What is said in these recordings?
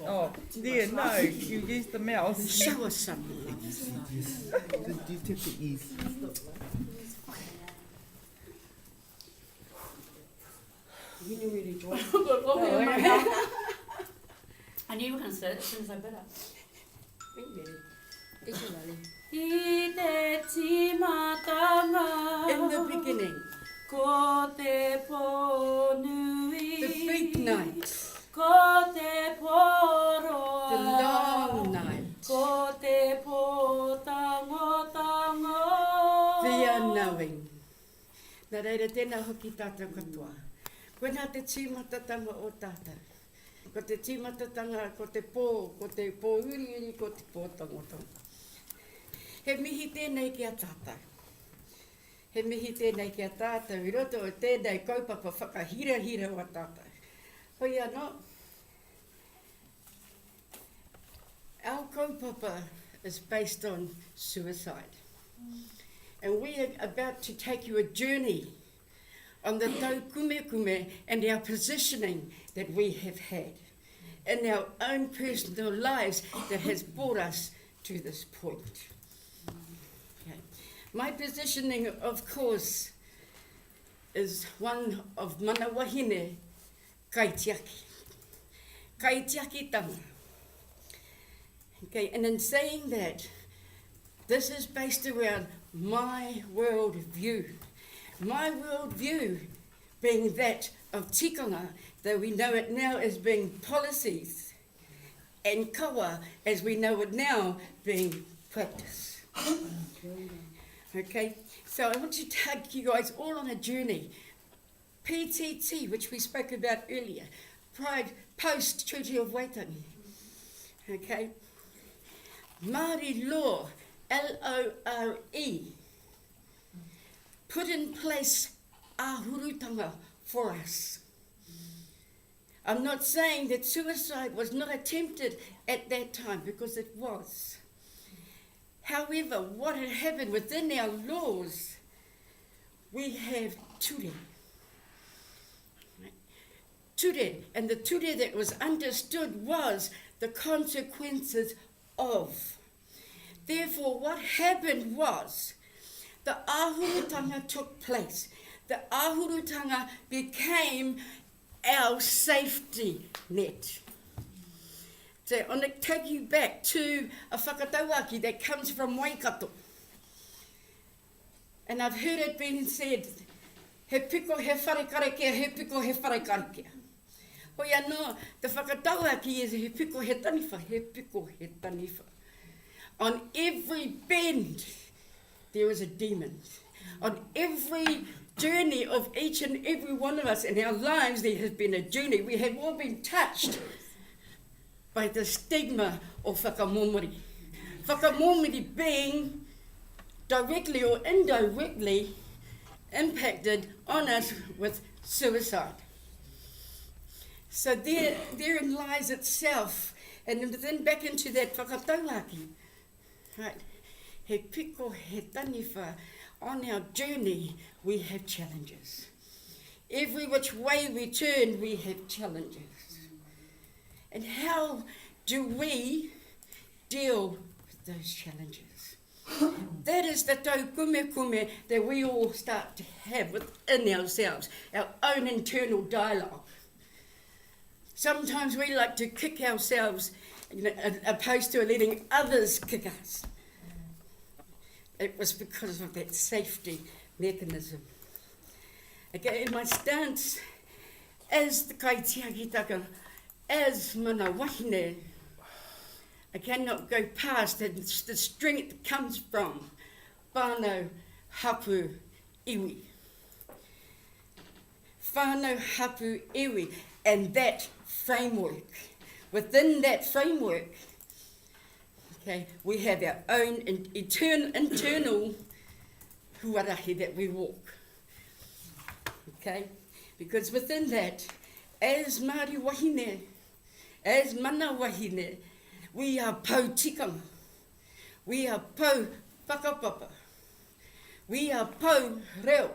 Oh, dear, no, you used the mouth. Show us some love. Do you take the ease? You knew really joy. I knew you were going to say it as soon as I bid it. In the beginning, Ko te pōnui, the big night, ko te pōroa, the long night, ko te pōtangotango, the unknowing. Nā reira tēnā hoki tātou katoa. Koe nā te tīmatatanga o tātou. Ko te tīmatatanga, ko te pō uri, ko te pōtangotango. He mihi tēnei ki a tātou. He mihi tēnei ki a tātou, I roto o tēnei kaupapa whakahira-hira o a tātou. Hoi anō, our kaupapa is based on suicide. And we are about to take you a journey on the tau kume and our positioning that we have had in our own personal lives that has brought us to this point. My positioning, of course, is one of mana wahine kaitiaki. Kaitiaki tanga. Okay, and in saying that, this is based around my world view. My world view being that of tikanga, though we know it now as being policies, and kawa as we know it now being practice. Okay, so I want to take you guys all on a journey. PTT, which we spoke about earlier, Pride Post Treaty of Waitangi. Okay, Māori law, LORE, put in place ahurutanga for us. I'm not saying that suicide was not attempted at that time, because it was. However, what had happened within our laws, we have ture. Ture, and the ture that was understood was the consequences of. Therefore, what happened was, the ahurutanga took place. The ahurutanga became our safety net. So I want to take you back to a whakatauaki that comes from Waikato. And I've heard it being said, he piko he wharekarekea, he piko he wharekarekea. Hoi anō, the whakatauaki is he piko he taniwha, he piko he taniwha. On every bend, there is a demon. On every journey of each and every one of us in our lives, there has been a journey. We have all been touched by the stigma of whakamomori. Whakamomori being directly or indirectly impacted on us with suicide. So therein lies itself, and then back into that whakatauaki. Right. He piko he taniwha, on our journey we have challenges. Every which way we turn, we have challenges. And how do we deal with those challenges? That is the tau kume that we all start to have within ourselves, our own internal dialogue. Sometimes we like to kick ourselves, opposed to letting others kick us. It was because of that safety mechanism. Again, my stance as the kaitiakitaka, as mana wahine, I cannot go past the strength that comes from whānau hapu iwi. Whānau hapu iwi, and that framework. Within that framework, okay, we have our own internal huarahi that we walk. Okay, because within that, as Māori wahine, as mana wahine, we are pau tikanga, we are pau whakapapa, we are pau reo,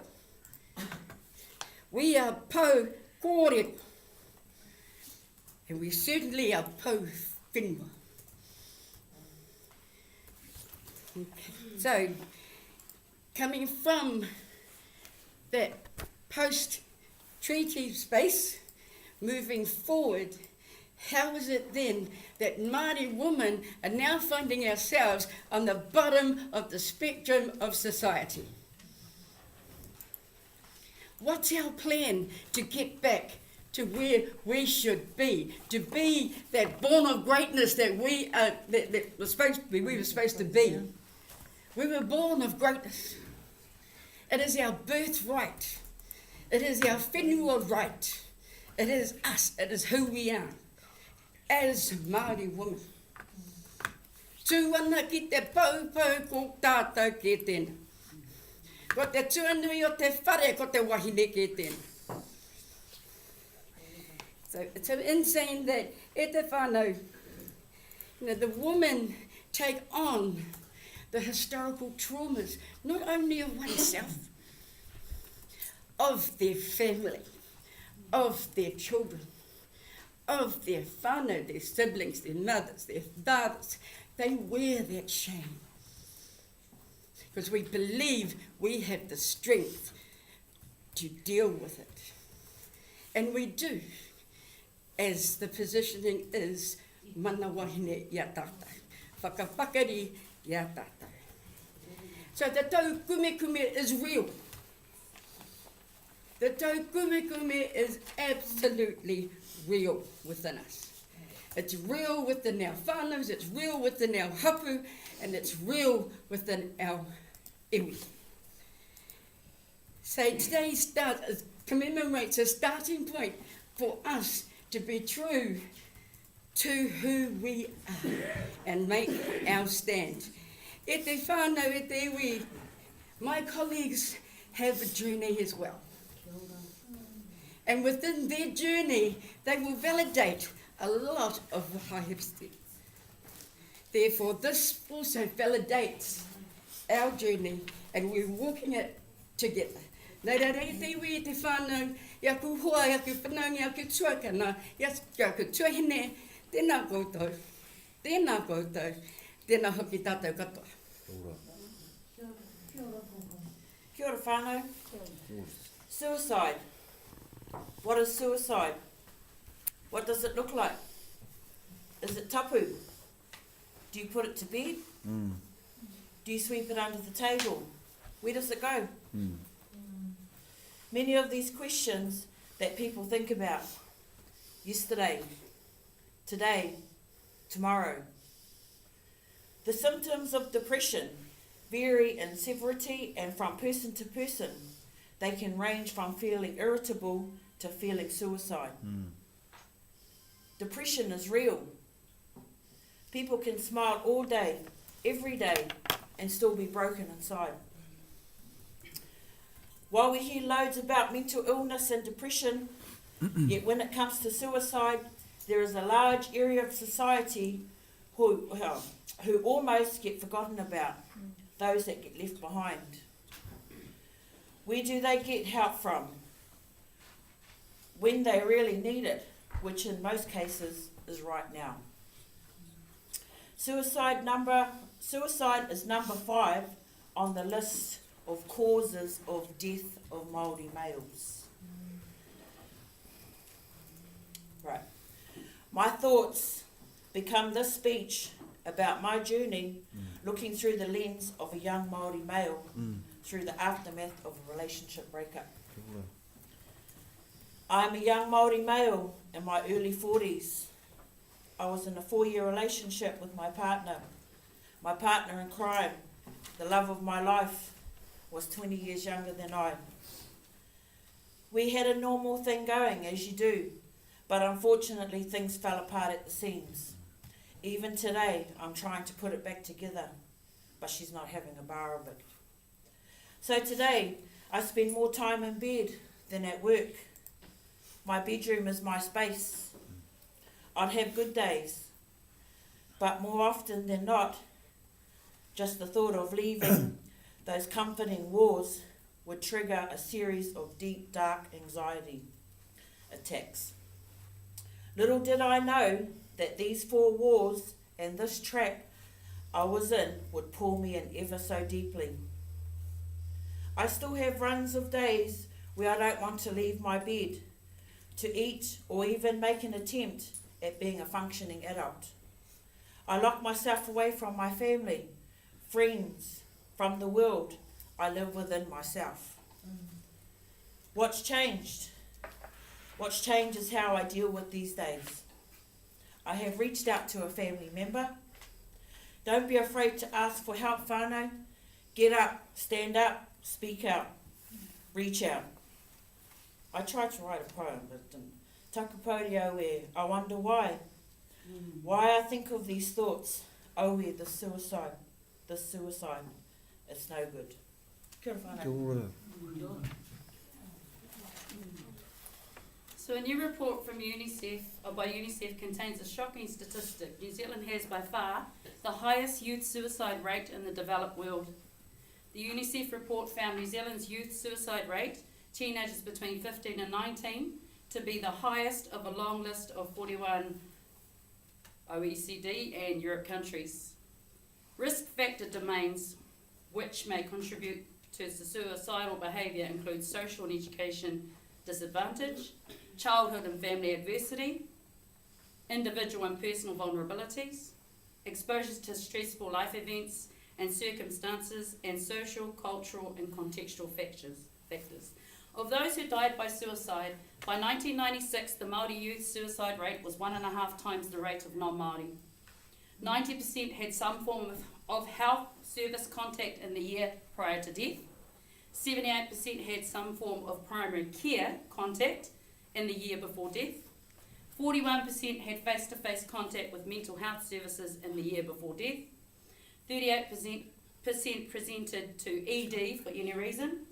we are pau kōrero, And we certainly are pou whenua. So, coming from that post-treaty space, moving forward, how is it then that Māori women are now finding ourselves on the bottom of the spectrum of society? What's our plan to get back to where we should be, to be that born of greatness that we were supposed to be? We were born of greatness. It is our birthright. It is our whenua right. It is us. It is who we are as Māori women. Tūana ki te paupau ko tātou ke tēnā. Ko te tuanui o te whare ko te wahine ke tēnā. So in saying that, e te whānau, the women take on the historical traumas, not only of oneself, of their family, of their children, of their whānau, their siblings, their mothers, their fathers. They wear that shame because we believe we have the strength to deal with it. And we do, as the positioning is mana wahine ia tātou, whakapakari ia tātou. So the tau kume is real. The tau kume is absolutely real within us. It's real within our whānaus, it's real within our hapu, and it's real within our iwi. So today's start commemorates a starting point for us to be true to who we are and make our stand. E te whānau, e te iwi, my colleagues have a journey as well. And within their journey, they will validate a lot of what I have said. Therefore, this also validates our journey, and we're walking it together. Nei rei te iwi e te whānau, ia ku hoa, ia ku whanaungi, ia ku tuakana, ia ku tuahine, tēnā koutou, tēnā hoki tātou katoa. Kia ora whānau. Suicide. What is suicide? What does it look like? Is it tapu? Do you put it to bed? Do you sweep it under the table? Where does it go? Many of these questions that people think about yesterday, today, tomorrow. The symptoms of depression vary in severity and from person to person. They can range from feeling irritable to feeling suicide. Depression is real. People can smile all day, every day, and still be broken inside. While we hear loads about mental illness and depression, yet when it comes to suicide, there is a large area of society who almost get forgotten about, those that get left behind. Where do they get help from? When they really need it, which in most cases is right now. Suicide is number 5 on the list of causes of death of Māori males. Right. My thoughts become this speech about my journey looking through the lens of a young Māori male through the aftermath of a relationship breakup. I'm a young Māori male in my early 40s. I was in a 4-year relationship with my partner in crime. The love of my life was 20 years younger than I. We had a normal thing going, as you do, but unfortunately things fell apart at the seams. Even today, I'm trying to put it back together, but she's not having a bar of it. So today, I spend more time in bed than at work. My bedroom is my space. I'd have good days, but more often than not, just the thought of leaving those comforting walls would trigger a series of deep, dark anxiety attacks. Little did I know that these 4 wars and this trap I was in would pull me in ever so deeply. I still have runs of days where I don't want to leave my bed, to eat or even make an attempt at being a functioning adult. I lock myself away from my family, friends, from the world I live within myself. What's changed? What's changed is how I deal with these days. I have reached out to a family member. Don't be afraid to ask for help, whānau. Get up, stand up, speak out, reach out. I tried to write a poem, but didn't. Takapori oe, I wonder why. Why I think of these thoughts. Oh, the suicide. It's no good. Kia ora whānau. Kia ora. So a new report from UNICEF, or by UNICEF, contains a shocking statistic. New Zealand has by far the highest youth suicide rate in the developed world. The UNICEF report found New Zealand's youth suicide rate, teenagers between 15 and 19, to be the highest of a long list of 41 OECD and Europe countries. Risk factor domains which may contribute to suicidal behaviour include social and education disadvantage, childhood and family adversity, individual and personal vulnerabilities, exposures to stressful life events and circumstances, and social, cultural and contextual factors. Of those who died by suicide, by 1996 the Māori youth suicide rate was 1.5 times the rate of non-Māori. 90% had some form of health service contact in the year prior to death. 78% had some form of primary care contact in the year before death. 41% had face-to-face contact with mental health services in the year before death. 38% presented to ED for any reason.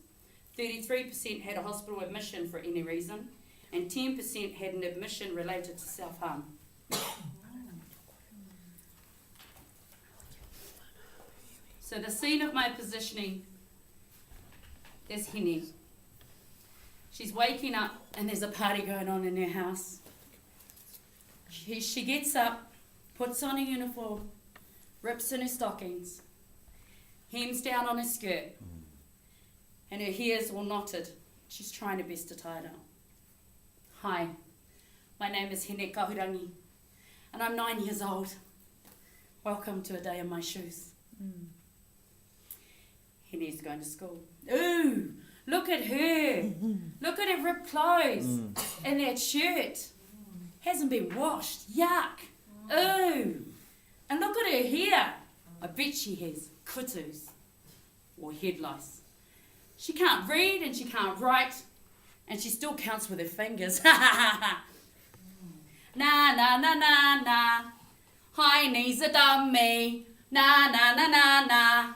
33% had a hospital admission for any reason. And 10% had an admission related to self-harm. So the scene of my positioning is Hene. She's waking up and there's a party going on in her house. She gets up, puts on a uniform, rips in her stockings, hems down on her skirt, and her hair's all knotted. She's trying her best to tie it up. Hi, my name is Hene Kahurangi, and I'm 9 years old. Welcome to a day in my shoes. Hene's going to school. Ooh, look at her. Look at her ripped clothes and that shirt. Hasn't been washed. Yuck. Ooh. And look at her hair. I bet she has kutus or head lice. She can't read and she can't write, and she still counts with her fingers. Na na na na na. Hi, knees a dummy. Na na na na na.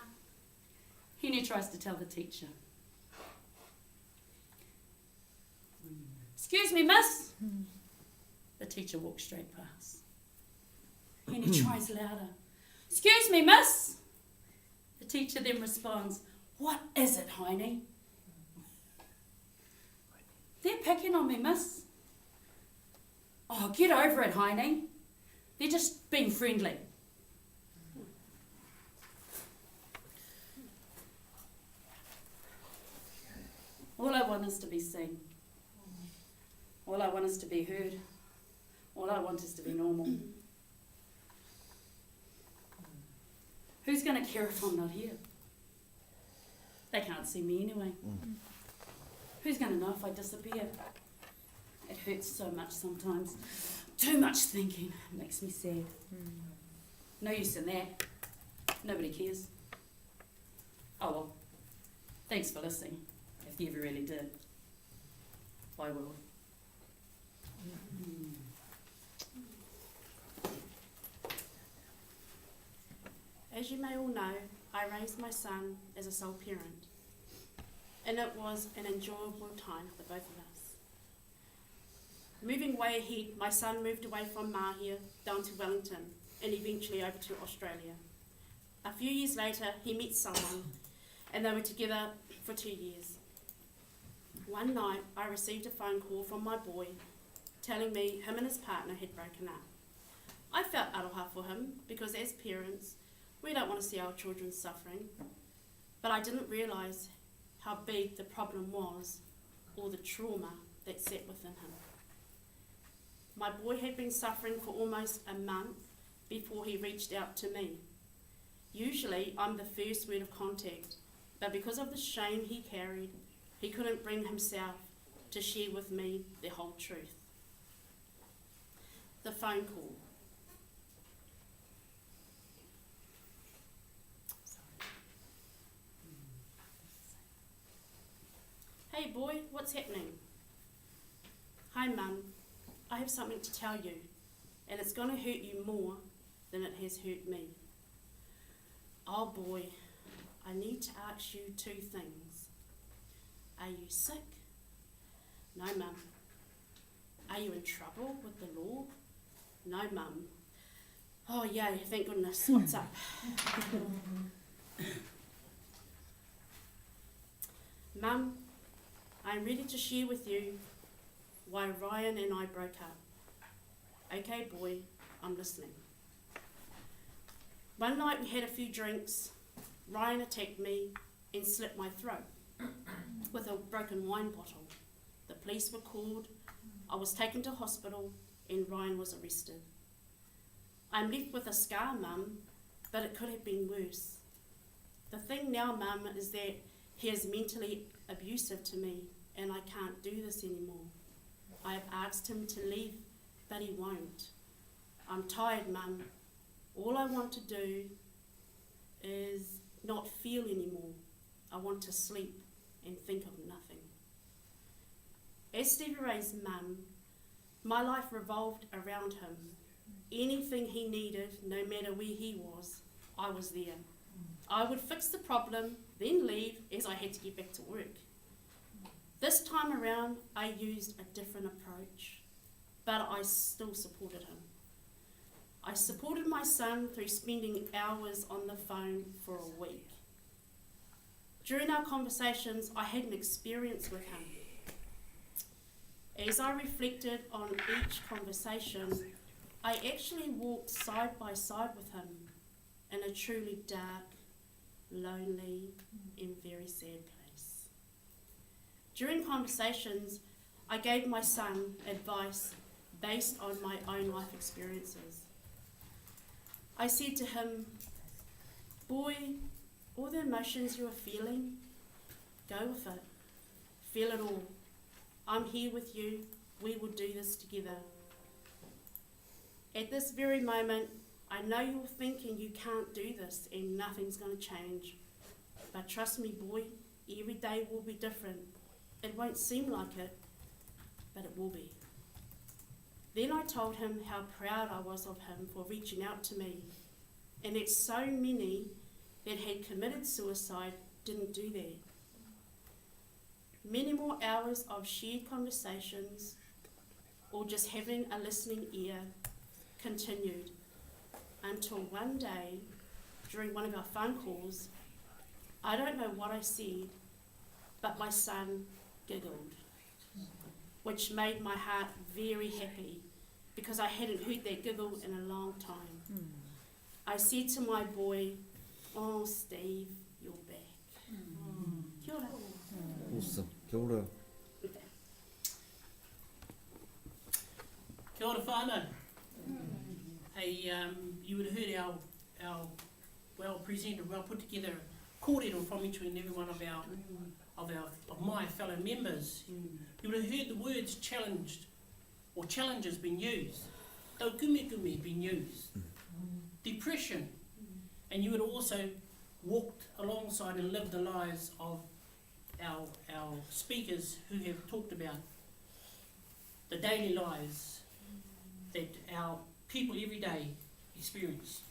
Hene tries to tell the teacher. Excuse me, miss. The teacher walks straight past. Hene tries louder. Excuse me, miss. The teacher then responds, what is it, Heine? They're picking on me, miss. Oh, get over it, Heine. They're just being friendly. All I want is to be seen. All I want is to be heard. All I want is to be normal. Who's going to care if I'm not here? They can't see me anyway. Who's going to know if I disappear? It hurts so much sometimes. Too much thinking makes me sad. No use in that. Nobody cares. Oh well. Thanks for listening. If you ever really did. Bye, world. As you may all know, I raised my son as a sole parent, and it was an enjoyable time for both of us. Moving way ahead, my son moved away from Mahi down to Wellington and eventually over to Australia. A few years later, he met someone and they were together for 2 years. One night, I received a phone call from my boy telling me him and his partner had broken up. I felt aroha for him because as parents, we don't want to see our children suffering, but I didn't realise how big the problem was or the trauma that sat within him. My boy had been suffering for almost a month before he reached out to me. Usually I'm the first word of contact, but because of the shame he carried, he couldn't bring himself to share with me the whole truth. The phone call. Hey boy, what's happening? Hi Mum, I have something to tell you, and it's going to hurt you more than it has hurt me. Oh boy, I need to ask you 2 things. Are you sick? No Mum. Are you in trouble with the law? No Mum. Oh yay, thank goodness, what's up? Mum, I'm ready to share with you why Ryan and I broke up. Okay boy, I'm listening. One night we had a few drinks. Ryan attacked me and slit my throat with a broken wine bottle. The police were called, I was taken to hospital and Ryan was arrested. I'm left with a scar, Mum, but it could have been worse. The thing now, Mum, is that he is mentally abusive to me and I can't do this anymore. I have asked him to leave, but he won't. I'm tired, Mum. All I want to do is not feel anymore. I want to sleep and think of nothing. As Stevie Ray's mum, my life revolved around him. Anything he needed, no matter where he was, I was there. I would fix the problem, then leave as I had to get back to work. This time around, I used a different approach, but I still supported him. I supported my son through spending hours on the phone for a week. During our conversations, I had an experience with him. As I reflected on each conversation, I actually walked side by side with him in a truly dark, lonely, and very sad place. During conversations, I gave my son advice based on my own life experiences. I said to him, boy, all the emotions you are feeling, go with it. Feel it all. I'm here with you. We will do this together. At this very moment, I know you're thinking you can't do this and nothing's going to change. But trust me, boy, every day will be different. It won't seem like it, but it will be. Then I told him how proud I was of him for reaching out to me, and that so many that had committed suicide didn't do that. Many more hours of shared conversations, or just having a listening ear, continued until one day, during one of our phone calls, I don't know what I said, but my son giggled, which made my heart very happy because I hadn't heard that giggle in a long time. I said to my boy, oh Steve, you're back. Kia ora. Awesome. Kia ora. Kia ora whānau. Hey, you would have heard our well presented, well put together kōrero from each and every one of my fellow members. You would have heard the words challenged or challenges being used. Tau kume being used. Depression. And you would also walked alongside and lived the lives of our speakers who have talked about the daily lives that our people every day experience.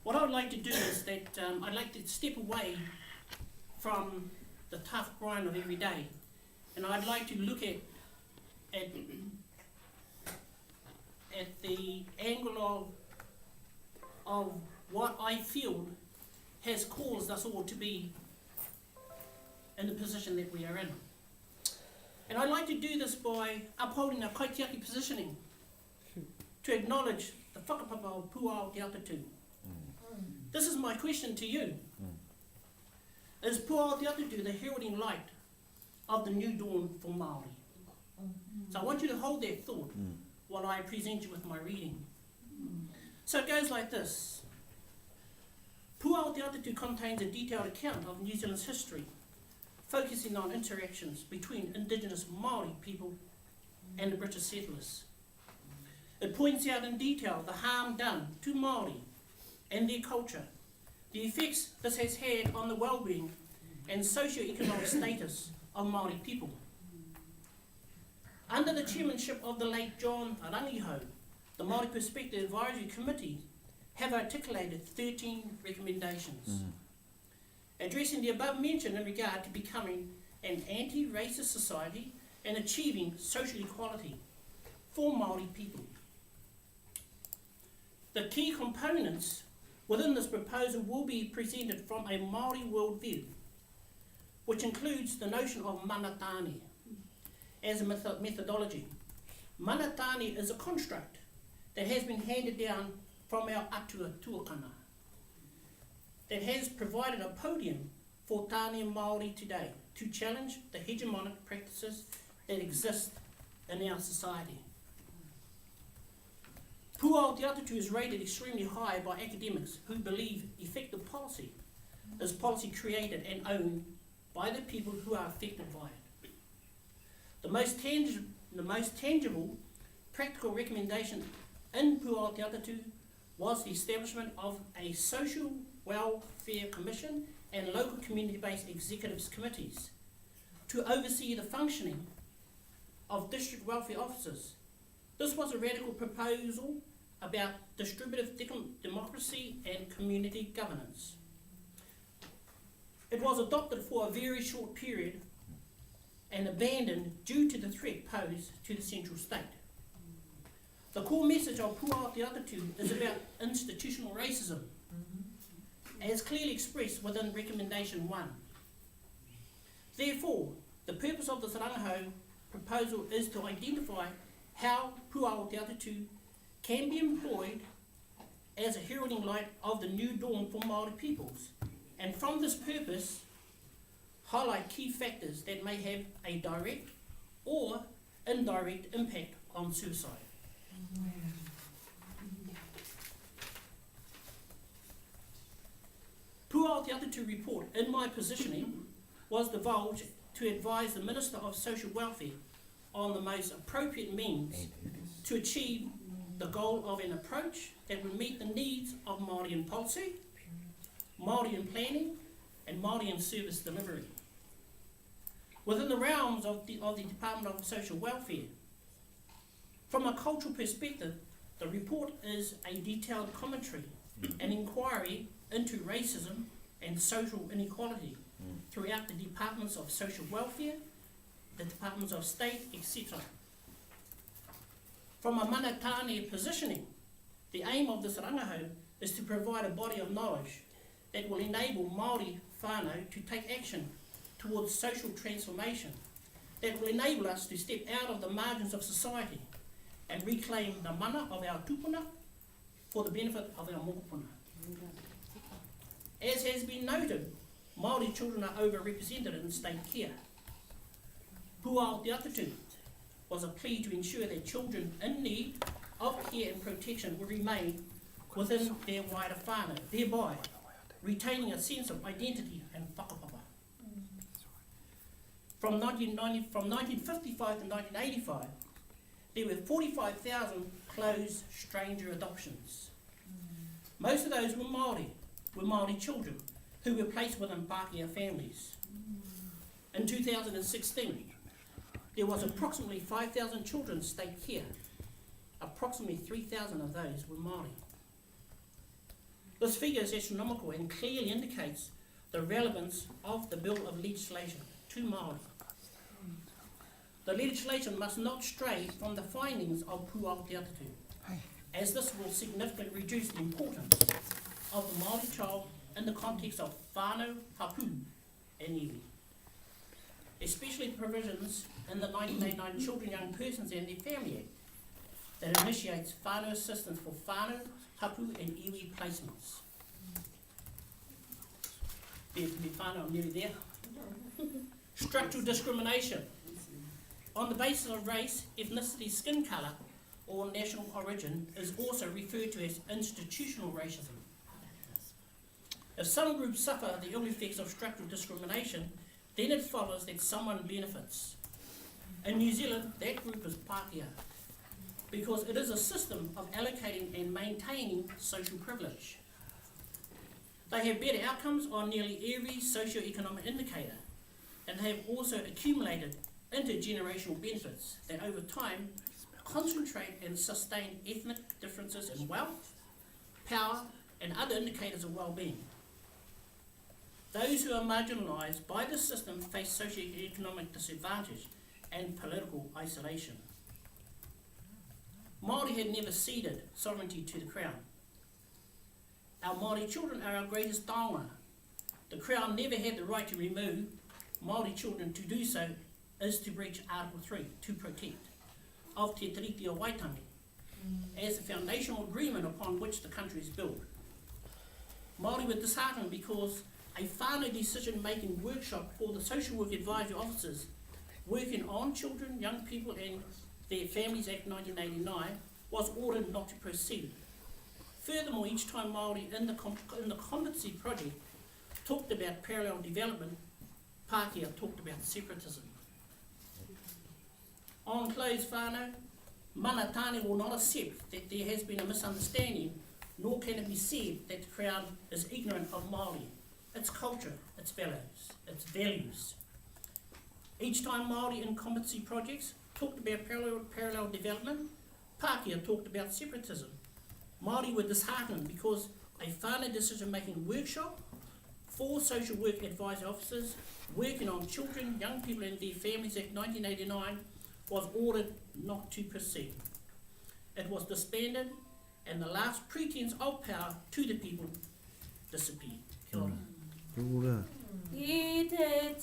What I would like to do is that I'd like to step away from the tough grind of every day, and I'd like to look at the angle of what I feel has caused us all to be in the position that we are in. And I'd like to do this by upholding our kaitiaki positioning to acknowledge the whakapapa o Puao Te Atatu. This is my question to you. Is Puao Te Atatu the heralding light of the new dawn for Māori? So I want you to hold that thought while I present you with my reading. So it goes like this. Puao Te Atatu contains a detailed account of New Zealand's history, focusing on interactions between Indigenous Māori people and the British settlers. It points out in detail the harm done to Māori and their culture, the effects this has had on the well-being and socio-economic status of Māori people. Under the chairmanship of the late John Rangiho, the Māori Perspective Advisory Committee have articulated 13 recommendations, addressing the above mentioned in regard to becoming an anti-racist society and achieving social equality for Māori people. The key components within this proposal will be presented from a Māori worldview, which includes the notion of manatani as a methodology. Manatani is a construct that has been handed down from our atua tuakana, that has provided a podium for Tāne Māori today to challenge the hegemonic practices that exist in our society. Puao Te Atatu is rated extremely high by academics who believe effective policy is policy created and owned by the people who are affected by it. The most tangible practical recommendation in Puao Te Atatu was the establishment of a social welfare commission and local community-based executives committees to oversee the functioning of district welfare officers. This was a radical proposal about distributive democracy and community governance. It was adopted for a very short period and abandoned due to the threat posed to the central state. The core message of Puao Te Atatu is about institutional racism, as clearly expressed within Recommendation 1. Therefore, the purpose of this Rangiho proposal is to identify how Puao Te Atatu can be employed as a heralding light of the new dawn for Māori peoples, and from this purpose, highlight key factors that may have a direct or indirect impact on suicide. Puao Te Atatu report in my positioning was divulged to advise the Minister of Social Welfare on the most appropriate means to achieve the goal of an approach that would meet the needs of Māori in policy, Māori in planning, and Māori in service delivery. Within the realms of the Department of Social Welfare, from a cultural perspective, the report is a detailed commentary and inquiry into racism and social inequality throughout the Departments of Social Welfare, the Departments of State, etc. From a manatane positioning, the aim of this rangiho is to provide a body of knowledge that will enable Māori whānau to take action towards social transformation, that will enable us to step out of the margins of society and reclaim the mana of our tupuna for the benefit of our mokopuna. As has been noted, Māori children are overrepresented in state care. Puao Te Atatu was a plea to ensure that children in need of care and protection will remain within their wider whānau, thereby retaining a sense of identity and whakapapa. From 1955 to 1985, there were 45,000 closed stranger adoptions. Most of those were Māori children who were placed within Pākehā families. In 2016, there was approximately 5,000 children state care. Approximately 3,000 of those were Māori. This figure is astronomical and clearly indicates the relevance of the bill of legislation to Māori. The legislation must not stray from the findings of Puao Te Atatu, as this will significantly reduce the importance of the Māori child in the context of whānau, hapu, and iwi. especially provisions in the 1989 Children, Young Persons and Their Family Act that initiates whānau assistance for whānau, hapu and iwi placements. There's me whānau, I'm nearly there. Structural discrimination on the basis of race, ethnicity, skin colour or national origin is also referred to as institutional racism. If some groups suffer the ill effects of structural discrimination, then it follows that someone benefits. In New Zealand, that group is Pākehā, because it is a system of allocating and maintaining social privilege. They have better outcomes on nearly every socio-economic indicator, and have also accumulated intergenerational benefits that over time concentrate and sustain ethnic differences in wealth, power, and other indicators of well-being. Those who are marginalised by this system face socio-economic disadvantage and political isolation. Māori had never ceded sovereignty to the Crown. Our Māori children are our greatest taonga. The Crown never had the right to remove Māori children. To do so is to breach Article 3, to protect, of Te Tiriti o Waitangi, as the foundational agreement upon which the country is built. Māori were disheartened because a whānau decision-making workshop for the social work advisory officers working on Children, Young People and Their Families Act 1989 was ordered not to proceed. Furthermore, each time Māori in the competency project talked about parallel development, Pākehā talked about separatism. On closed whānau, mana tāne will not accept that there has been a misunderstanding, nor can it be said that the Crown is ignorant of Māori, its culture, its values. Each time Māori in competency projects talked about parallel development, Pākehā talked about separatism. Māori were disheartened because a whānau decision-making workshop for social work advisory officers working on Children, Young People and Their Families Act 1989 was ordered not to proceed. It was disbanded and the last pretense of power to the people disappeared. Kia ora. Kia ora. I te